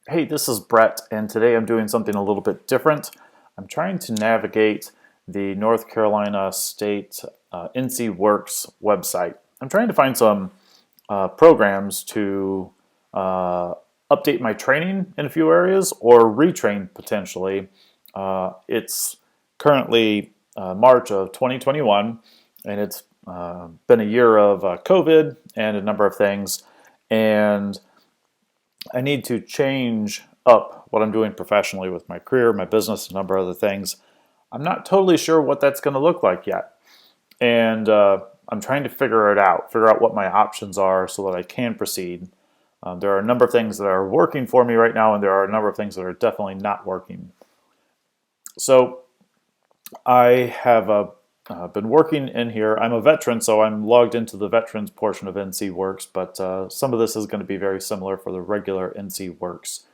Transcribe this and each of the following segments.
Hey, this is Brett, and today I'm doing something a little bit different. I'm trying to navigate the North Carolina State NcWorks website. I'm trying to find some programs to update my training in a few areas or retrain potentially. It's currently March of 2021, and it's been a year of COVID and a number of things. And I need to change up what I'm doing professionally with my career, my business, a number of other things. I'm not totally sure what that's going to look like yet. And I'm trying to figure out what my options are so that I can proceed. There are a number of things that are working for me right now, and there are a number of things that are definitely not working. So I have been working in here. I'm a veteran, so I'm logged into the veterans portion of NcWorks, but some of this is going to be very similar for the regular NcWorks.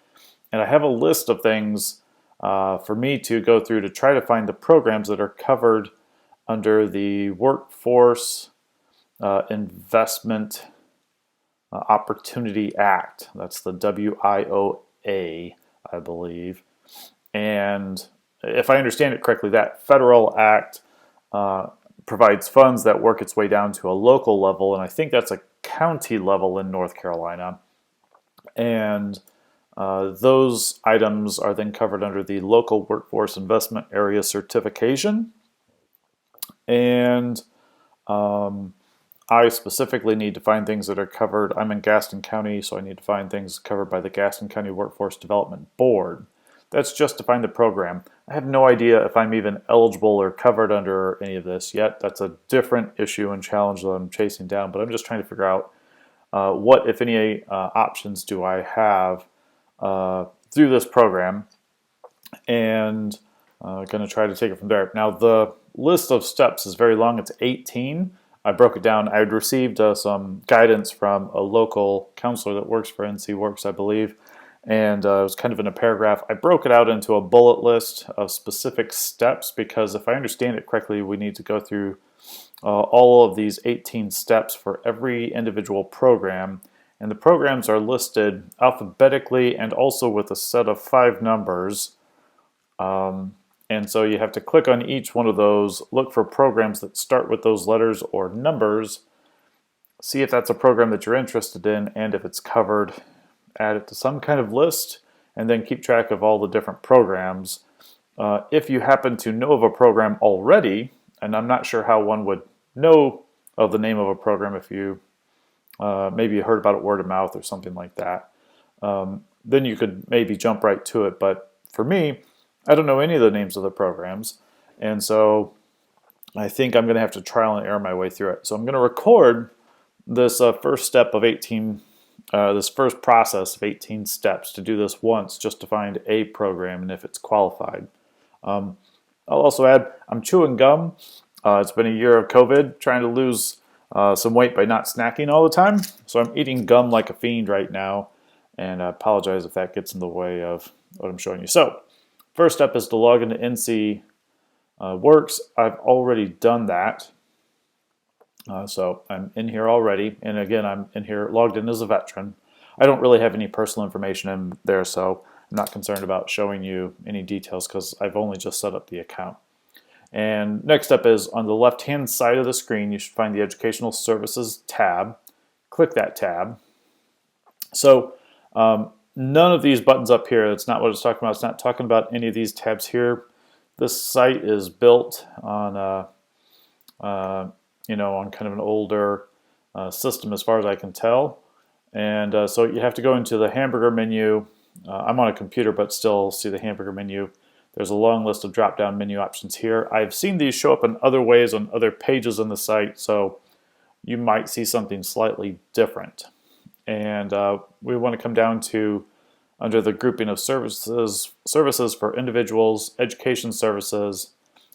And I have a list of things for me to go through to try to find the programs that are covered under the Workforce Investment Opportunity Act. That's the WIOA, I believe. And if I understand it correctly, that federal act provides funds that work its way down to a local level, and I think that's a county level in North Carolina. And those items are then covered under the Local Workforce Investment Area Certification. And I specifically need to find things that are covered. I'm in Gaston County, so I need to find things covered by the Gaston County Workforce Development Board. That's just to find the program. I have no idea if I'm even eligible or covered under any of this yet. That's a different issue and challenge that I'm chasing down, but I'm just trying to figure out what, if any, options do I have through this program, and going to try to take it from there. Now, the list of steps is very long. It's 18. I broke it down. I had received some guidance from a local counselor that works for NcWorks, I believe, and it was kind of in a paragraph. I broke it out into a bullet list of specific steps because if I understand it correctly, we need to go through all of these 18 steps for every individual program, and the programs are listed alphabetically and also with a set of 5 numbers. And so you have to click on each one of those, look for programs that start with those letters or numbers, see if that's a program that you're interested in, and if it's covered, add it to some kind of list, and then keep track of all the different programs. If you happen to know of a program already, and I'm not sure how one would know of the name of a program if you maybe you heard about it word of mouth or something like that, then you could maybe jump right to it. But for me, I don't know any of the names of the programs, and so I think I'm going to have to trial and error my way through it. So I'm going to record this first step of 18, this first process of 18 steps to do this once just to find a program and if it's qualified. I'll also add, I'm chewing gum. It's been a year of COVID, trying to lose some weight by not snacking all the time. So I'm eating gum like a fiend right now, and I apologize if that gets in the way of what I'm showing you. So first step is to log into NcWorks. I've already done that. So I'm in here already, and again, I'm in here logged in as a veteran. I don't really have any personal information in there, so I'm not concerned about showing you any details because I've only just set up the account. And next up is on the left-hand side of the screen, you should find the Educational Services tab. Click that tab. So none of these buttons up here, that's not what it's talking about. It's not talking about any of these tabs here. This site is built on on kind of an older system as far as I can tell. And so you have to go into the hamburger menu. I'm on a computer, but still see the hamburger menu. There's a long list of drop-down menu options here. I've seen these show up in other ways on other pages on the site, so you might see something slightly different. And we want to come down to under the grouping of services for individuals, education services.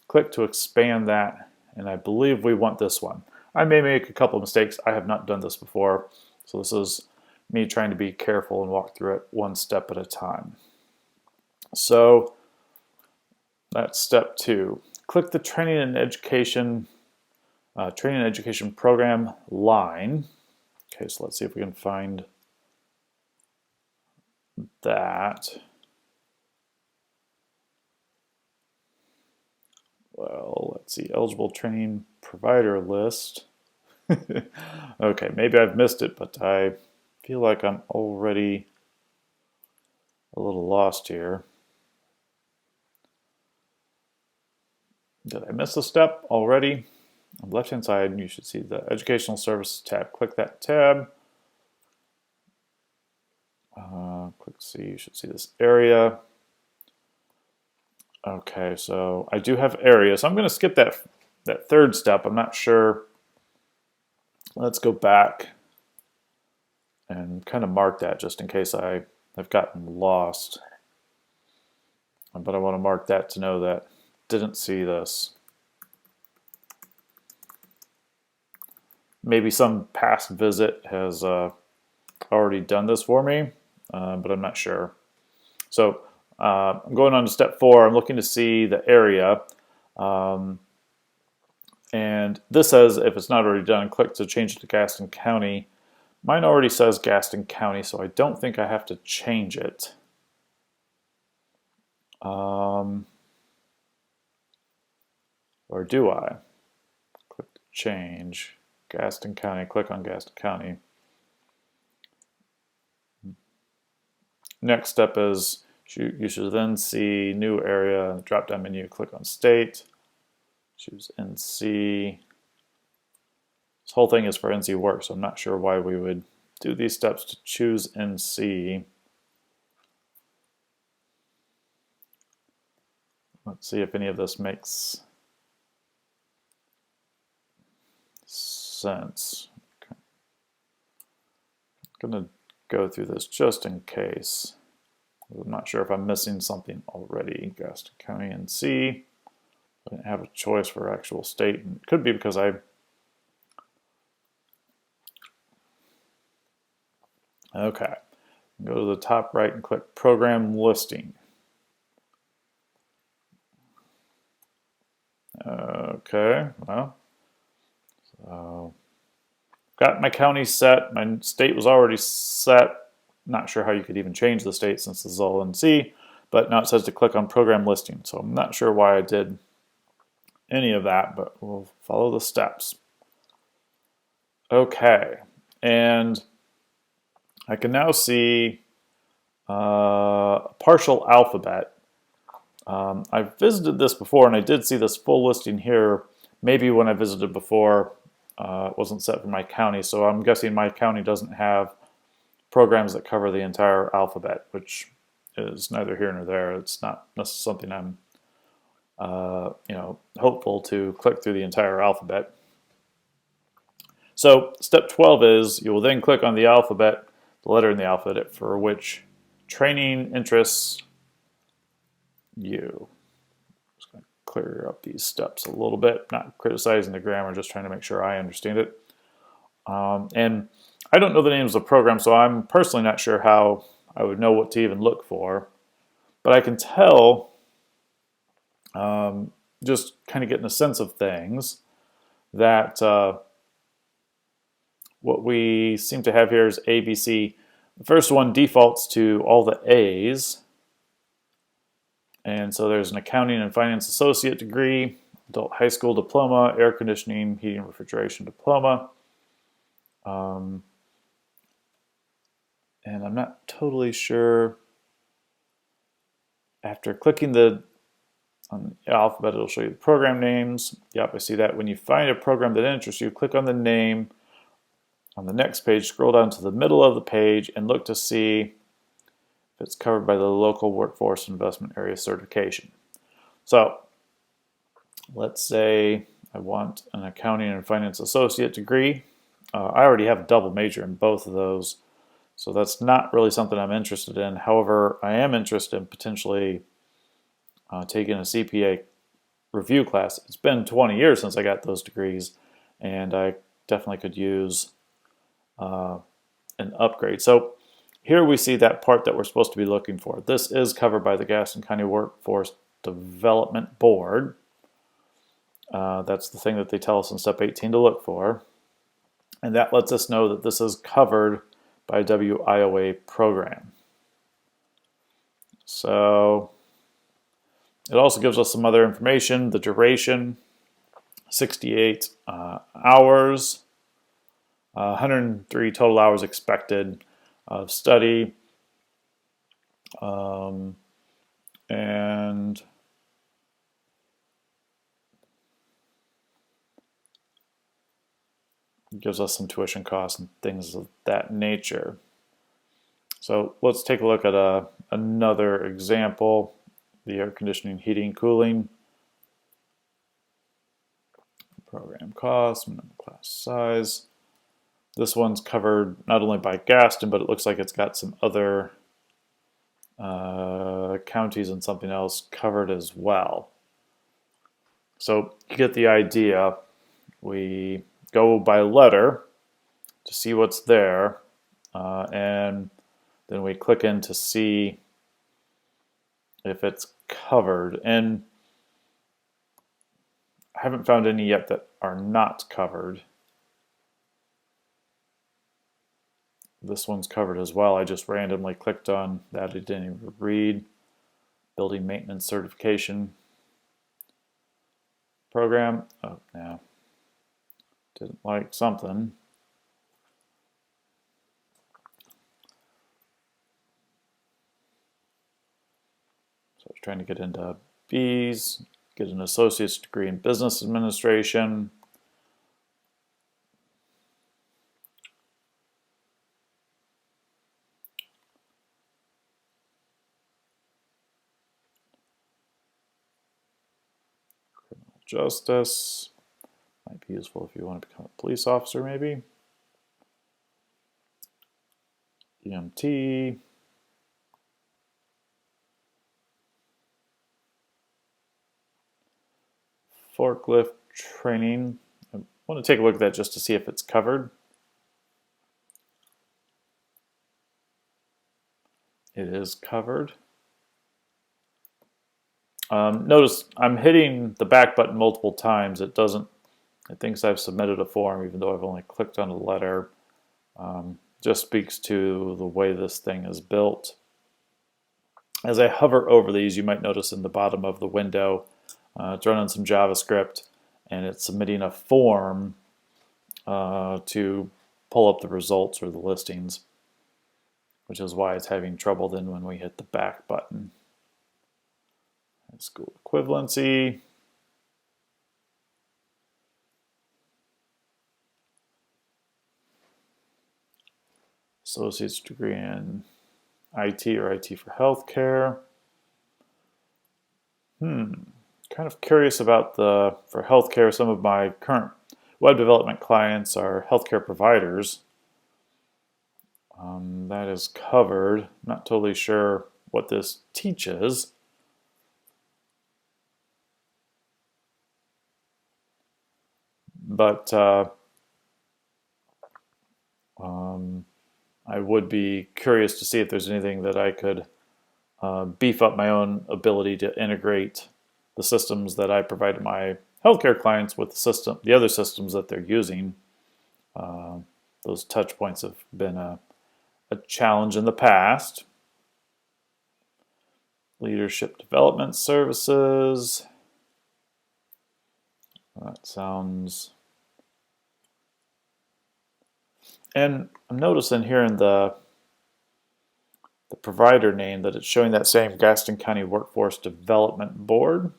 Click to expand that, and I believe we want this one. I may make a couple of mistakes. I have not done this before, so this is me trying to be careful and walk through it one step at a time. So that's step 2. Click the training and education program line. Okay, so let's see if we can find that, well, let's see, eligible training provider list. Okay, maybe I've missed it, but I feel like I'm already a little lost here. Did I miss a step already? On the left-hand side, you should see the Educational Services tab. Click that tab. Click see, you should see this area. Okay, so I do have area, so I'm going to skip that third step. I'm not sure. Let's go back and kind of mark that just in case I've gotten lost. But I want to mark that to know that didn't see this. Maybe some past visit has already done this for me, but I'm not sure. So I'm going on to step 4. I'm looking to see the area. And this says if it's not already done, click to change it to Gaston County. Mine already says Gaston County, so I don't think I have to change it. Or do I? Click to change. Gaston County, click on Gaston County. Next step is you should then see new area, drop down menu, click on state, choose NC. This whole thing is for NcWorks, so I'm not sure why we would do these steps to choose NC. Let's see if any of this makes sense. Okay. I'm going to go through this just in case. I'm not sure if I'm missing something already. Gaston County NC. I didn't have a choice for actual state. And it could be because okay. Go to the top right and click Program Listing. Okay, well, so got my county set. My state was already set. Not sure how you could even change the state since this is all NC, but now it says to click on Program Listing. So I'm not sure why I did any of that, but we'll follow the steps. Okay, and I can now see partial alphabet. I've visited this before, and I did see this full listing here. Maybe when I visited before, it wasn't set for my county, so I'm guessing my county doesn't have programs that cover the entire alphabet, which is neither here nor there. It's not something I'm, hopeful to click through the entire alphabet. So step 12 is you will then click on the alphabet, the letter in the alphabet for which training interests you. Just going to clear up these steps a little bit, not criticizing the grammar, just trying to make sure I understand it. And I don't know the names of the programs, so I'm personally not sure how I would know what to even look for. But I can tell, just kind of getting a sense of things, that what we seem to have here is ABC. The first one defaults to all the A's. And so there's an accounting and finance associate degree, adult high school diploma, air conditioning, heating and refrigeration diploma. And I'm not totally sure. After clicking on the alphabet, it'll show you the program names. Yep, I see that. When you find a program that interests you, click on the name. On the next page, scroll down to the middle of the page and look to see if it's covered by the local workforce investment area certification. So let's say I want an accounting and finance associate degree. I already have a double major in both of those, so that's not really something I'm interested in. However, I am interested in potentially taking a CPA review class. It's been 20 years since I got those degrees, and I definitely could use an upgrade. So here we see that part that we're supposed to be looking for. This is covered by the Gaston County Workforce Development Board. That's the thing that they tell us in step 18 to look for. And that lets us know that this is covered by a WIOA program. So it also gives us some other information. The duration, 68 hours, 103 total hours expected of study, and it gives us some tuition costs and things of that nature. So let's take a look at another example, the air conditioning, heating, cooling. Program cost, minimum class size. This one's covered not only by Gaston, but it looks like it's got some other counties and something else covered as well. So you get the idea. We go by letter to see what's there, and then we click in to see if it's covered. And I haven't found any yet that are not covered. This one's covered as well. I just randomly clicked on that. It didn't even read. Building maintenance certification program. Oh, no. Didn't like something. So I was trying to get into B's, get an associate's degree in business administration. Criminal justice. Might be useful if you want to become a police officer, maybe. EMT. Forklift training. I want to take a look at that just to see if it's covered. It is covered. Notice I'm hitting the back button multiple times. It thinks I've submitted a form even though I've only clicked on a letter. Just speaks to the way this thing is built. As I hover over these, you might notice in the bottom of the window, it's running some JavaScript and it's submitting a form to pull up the results or the listings, which is why it's having trouble then when we hit the back button. High school equivalency. Associate's degree in IT or IT for healthcare. Kind of curious about for healthcare, some of my current web development clients are healthcare providers. That is covered. Not totally sure what this teaches. But I would be curious to see if there's anything that I could beef up my own ability to integrate the systems that I provide to my healthcare clients with the other systems that they're using. Those touch points have been a challenge in the past. Leadership development services. That sounds... And I'm noticing here in the provider name that it's showing that same Gaston County Workforce Development Board.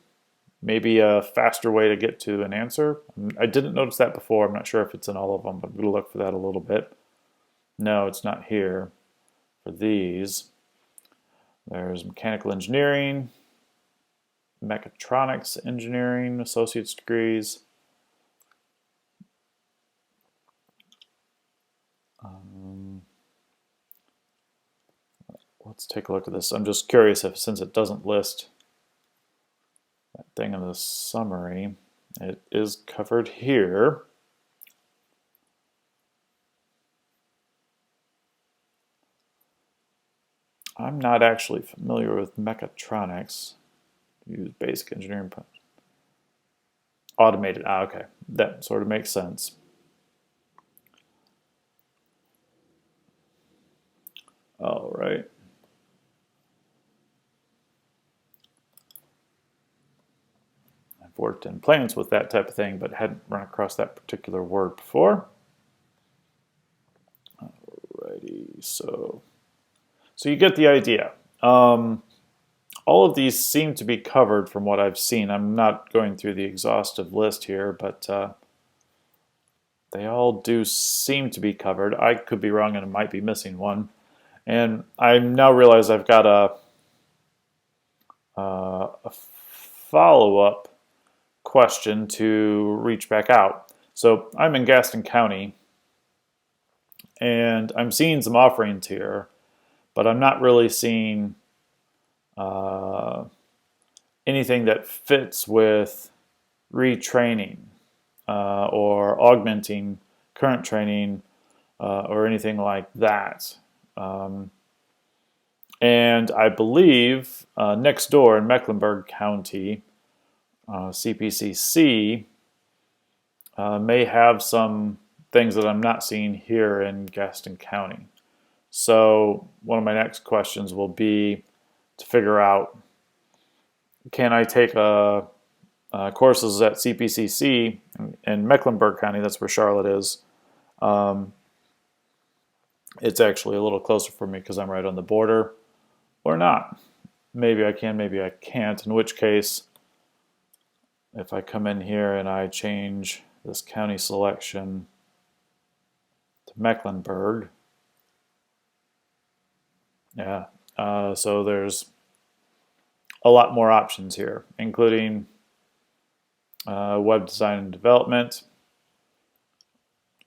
Maybe a faster way to get to an answer. I didn't notice that before. I'm not sure if it's in all of them, but I'm going to look for that a little bit. No, it's not here for these. There's mechanical engineering, mechatronics engineering, associate's degrees. Let's take a look at this. I'm just curious if, since it doesn't list that thing in the summary, it is covered here. I'm not actually familiar with mechatronics. Use basic engineering. Automated. Okay. That sort of makes sense. All right. I've worked in plants with that type of thing, but hadn't run across that particular word before. Alrighty, so you get the idea. All of these seem to be covered from what I've seen. I'm not going through the exhaustive list here, but they all do seem to be covered. I could be wrong and I might be missing one. And I now realize I've got a follow-up question to reach back out. So I'm in Gaston County, and I'm seeing some offerings here, but I'm not really seeing anything that fits with retraining or augmenting current training or anything like that. And I believe next door in Mecklenburg County, CPCC may have some things that I'm not seeing here in Gaston County. So one of my next questions will be to figure out, can I take courses at CPCC in Mecklenburg County? That's where Charlotte is. It's actually a little closer for me because I'm right on the border, or not. Maybe I can, maybe I can't, in which case, if I come in here and I change this county selection to Mecklenburg, yeah, so there's a lot more options here, including web design and development,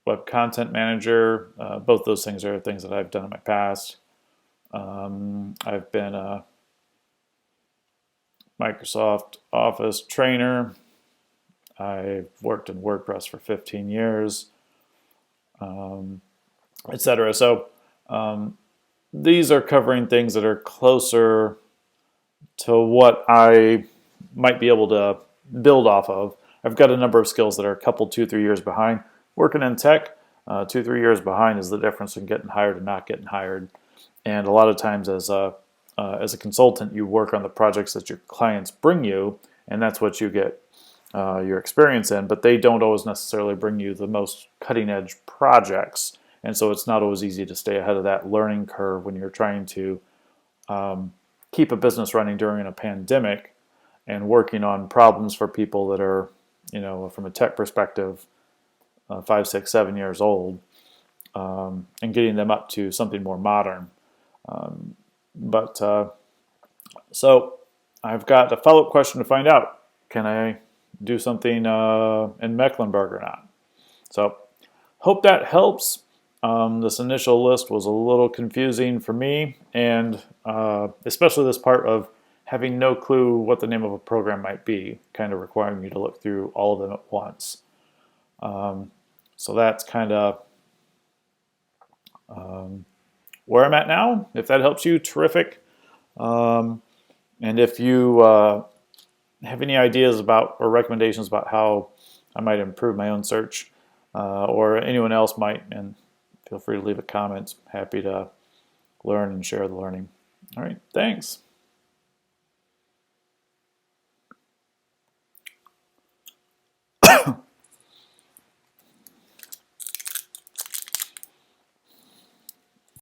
web content manager. Both those things are things that I've done in my past. I've been a Microsoft Office trainer. I've worked in WordPress for 15 years, etc. So these are covering things that are closer to what I might be able to build off of. I've got a number of skills that are a couple, 2-3 years behind. Working in tech, 2-3 years behind is the difference in getting hired and not getting hired. And a lot of times as a consultant, you work on the projects that your clients bring you, and that's what you get your experience in, but they don't always necessarily bring you the most cutting-edge projects. And so it's not always easy to stay ahead of that learning curve when you're trying to keep a business running during a pandemic and working on problems for people that are, from a tech perspective, 5, 6, 7 years old, and getting them up to something more modern. So I've got a follow-up question to find out. Can I do something in Mecklenburg or not? So hope that helps. This initial list was a little confusing for me, and especially this part of having no clue what the name of a program might be, kind of requiring you to look through all of them at once. So that's kind of where I'm at now. If that helps you, terrific. And if you have any ideas about or recommendations about how I might improve my own search, or anyone else might, and feel free to leave a comment. Happy to learn and share the learning. All right, thanks.